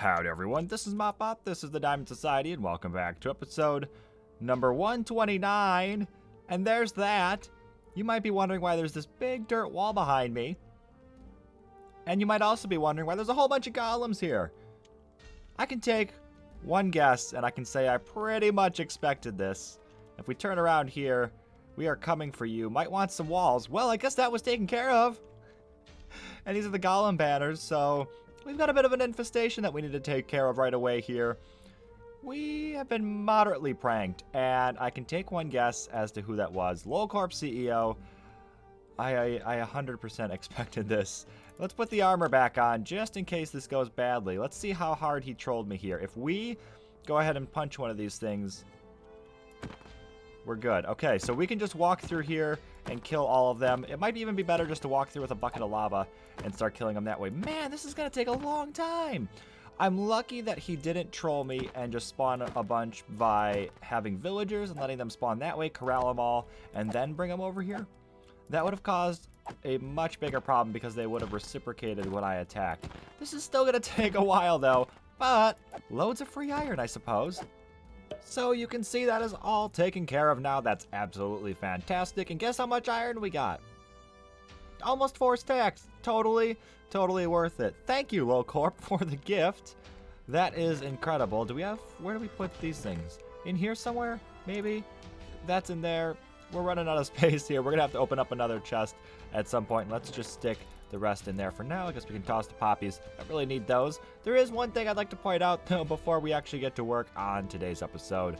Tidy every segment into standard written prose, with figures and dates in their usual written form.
Howdy everyone, this is MopBot, this is the Diamond Society, and welcome back to episode number 129. And there's that. You might be wondering why there's this big dirt wall behind me. And you might also be wondering why there's a whole bunch of golems here. I can take one guess, and I can say I pretty much expected this. If we turn around here, we are coming for you. Might want some walls. Well, I guess that was taken care of. And these are the golem banners, so we've got a bit of an infestation that we need to take care of right away here. We have been moderately pranked, and I can take one guess as to who that was. LolCorp CEO. I 100% expected this. Let's put the armor back on just in case this goes badly. Let's see how hard he trolled me here. If we go ahead and punch one of these things, we're good. Okay, so we can just walk through here and kill all of them. It might even be better just to walk through with a bucket of lava and start killing them that way. Man, this is going to take a long time. I'm lucky that he didn't troll me and just spawn a bunch by having villagers and letting them spawn that way, corral them all, and then bring them over here. That would have caused a much bigger problem because they would have reciprocated when I attacked. This is still going to take a while though, but loads of free iron, I suppose. So you can see that is all taken care of now. That's absolutely fantastic. And guess how much iron we got? Almost 4 stacks. Totally worth it. Thank you, LolCorp, for the gift. That is incredible. Where do we put these things? In here somewhere? Maybe? That's in there. We're running out of space here. We're going to have to open up another chest at some point. Let's just stick the rest in there for now. I guess we can toss the poppies. Don't really need those. There is one thing I'd like to point out, though, before we actually get to work on today's episode.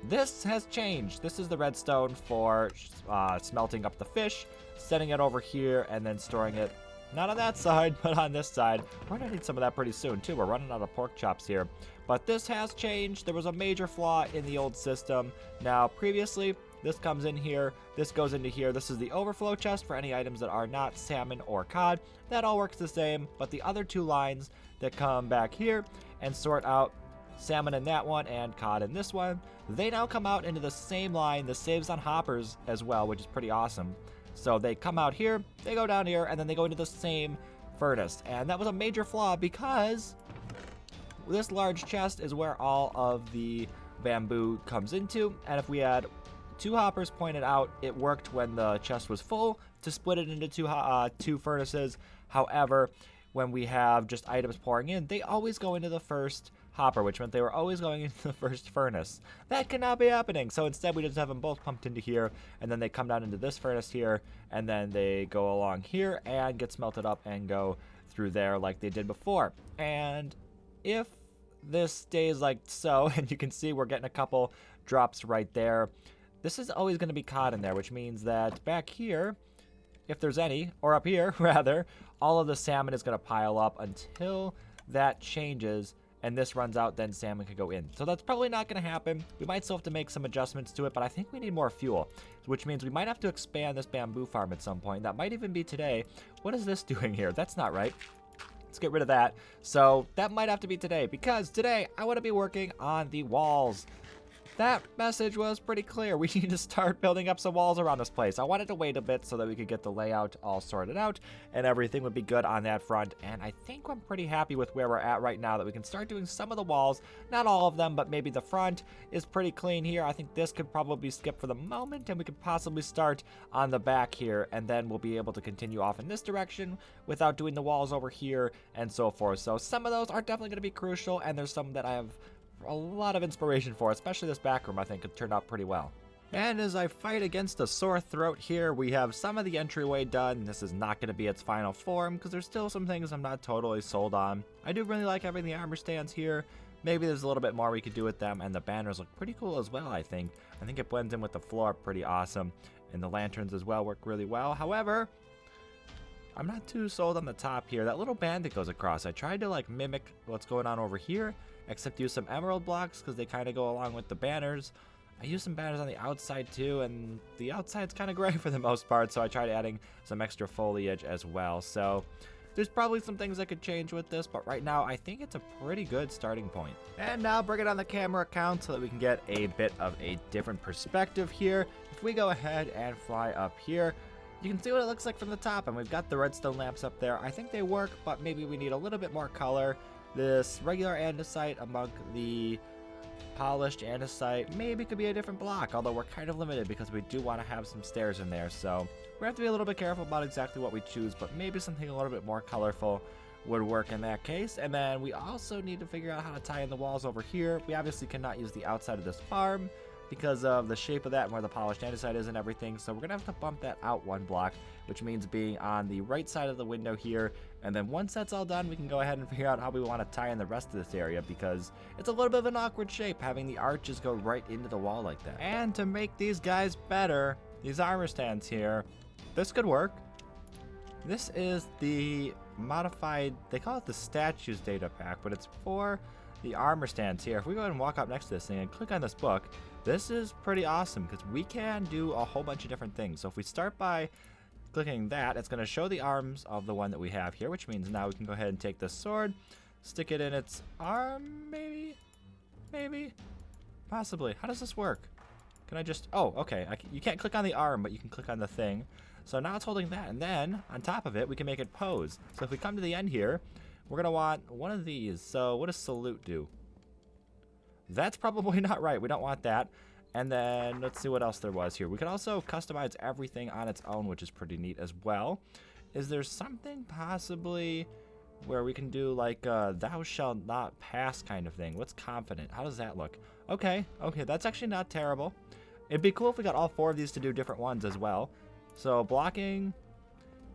This has changed. This is the redstone for smelting up the fish, setting it over here, and then storing it not on that side, but on this side. We're going to need some of that pretty soon, too. We're running out of pork chops here. But this has changed. There was a major flaw in the old system. Now, previously, this comes in here, this goes into here. This is the overflow chest for any items that are not salmon or cod. That all works the same, but the other two lines that come back here and sort out salmon in that one and cod in this one, they now come out into the same line. This saves on hoppers as well, which is pretty awesome. So they come out here, they go down here, and then they go into the same furnace. And that was a major flaw because this large chest is where all of the bamboo comes into, and if we had 2 hoppers pointed out, it worked when the chest was full to split it into two furnaces. However, when we have just items pouring in, they always go into the first hopper, which meant they were always going into the first furnace. That cannot be happening, so instead we just have them both pumped into here, and then they come down into this furnace here, and then they go along here and get smelted up and go through there like they did before. And if this stays like so, and you can see we're getting a couple drops right there, this is always going to be cod in there, which means that back here, if there's any, or up here rather, all of the salmon is going to pile up until that changes and this runs out, then salmon could go in. So that's probably not going to happen. We might still have to make some adjustments to it, but I think we need more fuel, which means we might have to expand this bamboo farm at some point. That might even be today. What is this doing here? That's not right. Let's get rid of that. So that might have to be today, because today I want to be working on the walls. That message was pretty clear. We need to start building up some walls around this place. I wanted to wait a bit so that we could get the layout all sorted out and everything would be good on that front. And I think I'm pretty happy with where we're at right now, that we can start doing some of the walls. Not all of them, but maybe the front is pretty clean here. I think this could probably skip for the moment, and we could possibly start on the back here, and then we'll be able to continue off in this direction without doing the walls over here and so forth. So some of those are definitely going to be crucial, and there's some that I have a lot of inspiration for, especially this back room. I think it turned out pretty well. And as I fight against a sore throat here, we have some of the entryway done. This is not going to be its final form because there's still some things I'm not totally sold on. I do really like having the armor stands here. Maybe there's a little bit more we could do with them, and the banners look pretty cool as well. I think it blends in with the floor pretty awesome, and the lanterns as well work really well. However, I'm not too sold on the top here. That little band that goes across, I tried to like mimic what's going on over here, except use some emerald blocks because they kind of go along with the banners. I use some banners on the outside too, and the outside's kind of gray for the most part, so I tried adding some extra foliage as well. So there's probably some things I could change with this, but right now I think it's a pretty good starting point. And now bring it on the camera account so that we can get a bit of a different perspective here. If we go ahead and fly up here, you can see what it looks like from the top, and we've got the redstone lamps up there. I think they work, but maybe we need a little bit more color. this regular andesite among the polished andesite maybe could be a different block, although we're kind of limited because we do want to have some stairs in there, so we have to be a little bit careful about exactly what we choose, but maybe something a little bit more colorful would work in that case. And then we also need to figure out how to tie in the walls over here. We obviously cannot use the outside of this farm because of the shape of that and where the polished andesite is and everything, so we're gonna have to bump that out one block, which means being on the right side of the window here. And then once that's all done, we can go ahead and figure out how we want to tie in the rest of this area, because it's a little bit of an awkward shape having the arches go right into the wall like that. And to make these guys better, these armor stands here, this could work. This is the modified, they call it the statues data pack, but it's for the armor stands here. If we go ahead and walk up next to this thing and click on this book, this is pretty awesome because we can do a whole bunch of different things. So if we start by clicking that, it's going to show the arms of the one that we have here, which means now we can go ahead and take this sword, stick it in its arm, maybe, possibly. How does this work? Can I just, oh, okay, you can't click on the arm, but you can click on the thing. So now it's holding that, and then on top of it, we can make it pose. So if we come to the end here, we're going to want one of these. So what does salute do? That's probably not right. We don't want that. And then let's see what else there was here. We can also customize everything on its own, which is pretty neat as well. Is there something possibly where we can do like thou shalt not pass kind of thing? What's confident? How does that look? Okay, that's actually not terrible. It'd be cool if we got all 4 of these to do different ones as well. So blocking,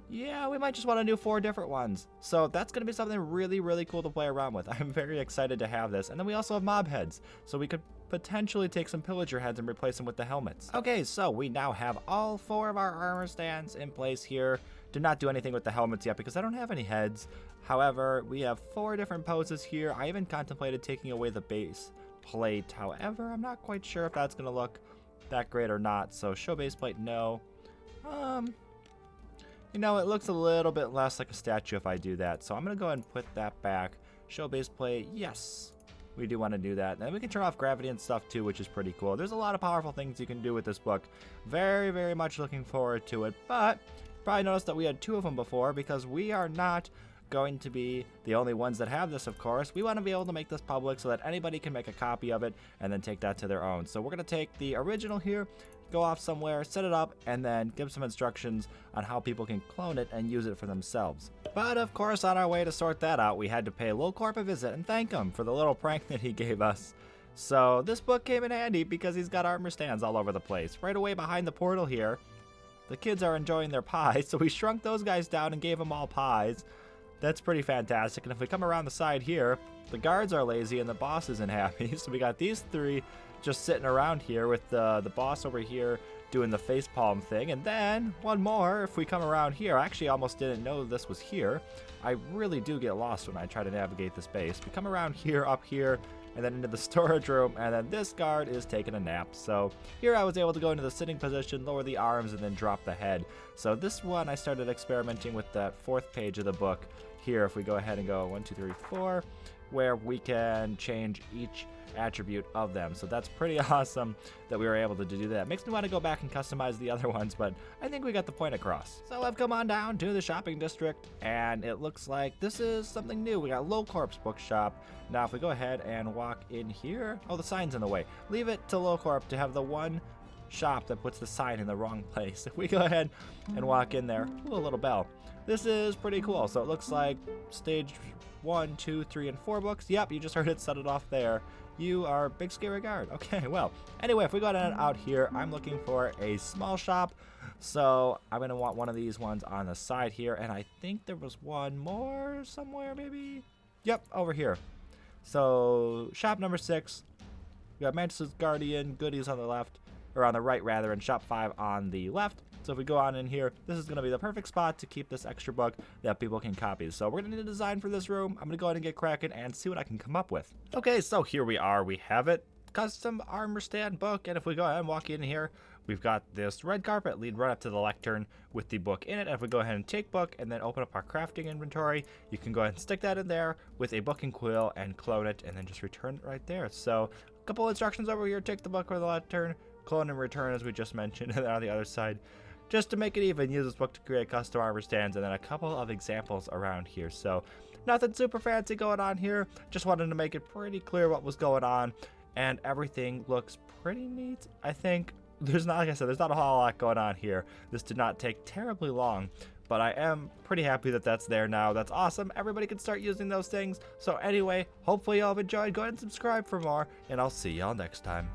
yeah, we might just want to do 4 different ones. So that's going to be something really, really cool to play around with. I'm very excited to have this. And then we also have mob heads. So we could potentially take some pillager heads and replace them with the helmets. Okay, so we now have all 4 of our armor stands in place here. Did not do anything with the helmets yet because I don't have any heads. However, we have 4 different poses here. I even contemplated taking away the base plate. However, I'm not quite sure if that's going to look that great or not. So show base plate, no. You know, it looks a little bit less like a statue if I do that. So I'm going to go ahead and put that back. Show base plate, yes. We do want to do that. And then we can turn off gravity and stuff too, which is pretty cool. There's a lot of powerful things you can do with this book. Very, very much looking forward to it. But you probably noticed that we had 2 of them before because we are not going to be the only ones that have this, of course. We want to be able to make this public so that anybody can make a copy of it and then take that to their own. So we're going to take the original here, go off somewhere, set it up, and then give some instructions on how people can clone it and use it for themselves. But of course, on our way to sort that out, we had to pay Lowcorp a visit and thank him for the little prank that he gave us. So this book came in handy because he's got armor stands all over the place. Right away behind the portal here, the kids are enjoying their pies, so we shrunk those guys down and gave them all pies. That's pretty fantastic. And if we come around the side here, the guards are lazy and the boss isn't happy. So we got these 3 just sitting around here with the boss over here doing the facepalm thing. And then one more, if we come around here, I actually almost didn't know this was here. I really do get lost when I try to navigate this base. We come around here, up here, and then into the storage room, and then this guard is taking a nap. So here I was able to go into the sitting position, lower the arms, and then drop the head. So this one I started experimenting with that 4th page of the book. Here, if we go ahead and go 1, 2, 3, 4, where we can change each attribute of them. So that's pretty awesome that we were able to do that. Makes me want to go back and customize the other ones, but I think we got the point across. So I've come on down to the shopping district, and it looks like this is something new. We got Lowcorp's bookshop. Now if we go ahead and walk in here, oh, the sign's in the way. Leave it to Lowcorp to have the one shop that puts the sign in the wrong place. If we go ahead and walk in there, ooh, a little bell. This is pretty cool. So it looks like stage 1, 2, 3, and 4 books. Yep, you just heard it set it off there. You are big scary guard. Okay, well, anyway, if we go out here, I'm looking for a small shop. So I'm going to want one of these ones on the side here. And I think there was one more somewhere, maybe. Yep, over here. So shop number 6. We got Mantis' Guardian, goodies on the left, or on the right rather, and shop 5 on the left. So if we go on in here, this is going to be the perfect spot to keep this extra book that people can copy. So we're going to need a design for this room. I'm going to go ahead and get cracking and see what I can come up with. Okay, so here we are. We have it. Custom armor stand book. And if we go ahead and walk in here, we've got this red carpet lead right up to the lectern with the book in it. And if we go ahead and take book and then open up our crafting inventory, you can go ahead and stick that in there with a book and quill and clone it and then just return it right there. So a couple instructions over here. Take the book or the lectern, clone and return as we just mentioned. And then on the other side, just to make it even, use this book to create custom armor stands, and then a couple of examples around here. So nothing super fancy going on here. Just wanted to make it pretty clear what was going on, and everything looks pretty neat. I think there's not, like I said, there's not a whole lot going on here. This did not take terribly long, but I am pretty happy that that's there now. That's awesome. Everybody can start using those things. So anyway, hopefully y'all have enjoyed. Go ahead and subscribe for more, and I'll see y'all next time.